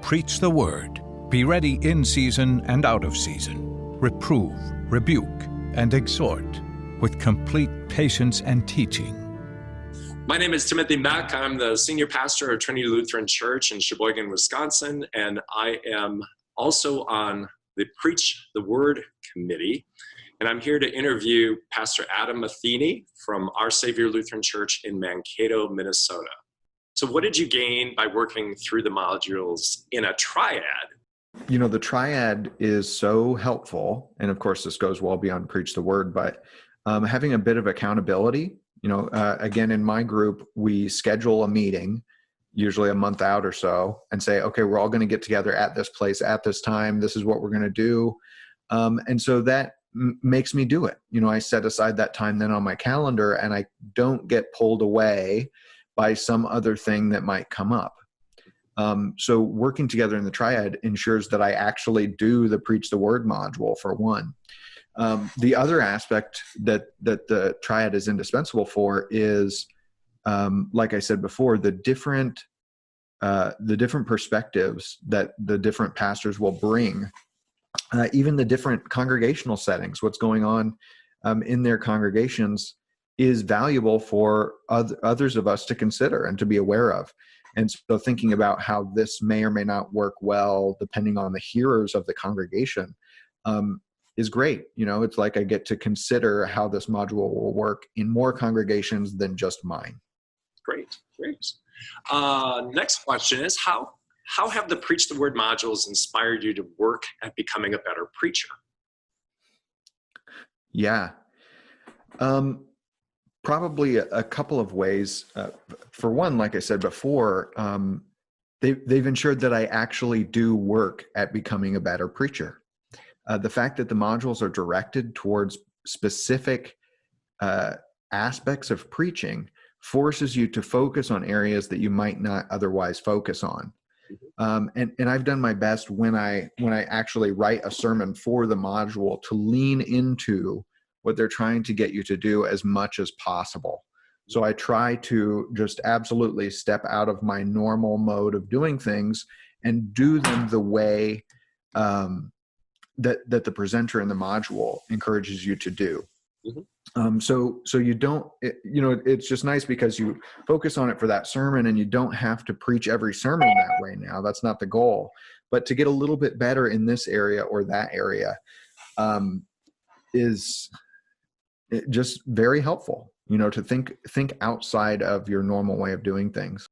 Preach the word. Be ready in season and out of season. Reprove, rebuke, and exhort with complete patience and teaching. My name is Timothy Mack. I'm the senior pastor of Trinity Lutheran Church in Sheboygan, Wisconsin, and I am also on the Preach the Word Committee. And I'm here to interview Pastor Adam Matheny from Our Savior Lutheran Church in Mankato, Minnesota. So what did you gain by working through the modules in a triad? You know, the triad is so helpful. And of course, this goes well beyond Preach the Word, but having a bit of accountability. Again, in my group, we schedule a meeting, usually a month out or so, and say, okay, we're all going to get together at this place at this time. This is what we're going to do. And so that makes me do it. I set aside that time then on my calendar, and I don't get pulled away by some other thing that might come up. So working together in the triad ensures that I actually do the Preach the Word module, for one. The other aspect that the triad is indispensable for is, like I said before, the different perspectives that the different pastors will bring, even the different congregational settings, what's going on in their congregations is valuable for others of us to consider and to be aware of. And so thinking about how this may or may not work well, depending on the hearers of the congregation, is great. It's like I get to consider how this module will work in more congregations than just mine. Great. Next question is, how have the Preach the Word modules inspired you to work at becoming a better preacher? Yeah. Probably a couple of ways. For one, like I said before, they've ensured that I actually do work at becoming a better preacher. The fact that the modules are directed towards specific aspects of preaching forces you to focus on areas that you might not otherwise focus on. And I've done my best when I actually write a sermon for the module to lean into what they're trying to get you to do as much as possible. So I try to just absolutely step out of my normal mode of doing things and do them the way that the presenter in the module encourages you to do. Mm-hmm. So you don't, it's just nice because you focus on it for that sermon, and you don't have to preach every sermon that way now. That's not the goal. But to get a little bit better in this area or that area is just very helpful, to think outside of your normal way of doing things.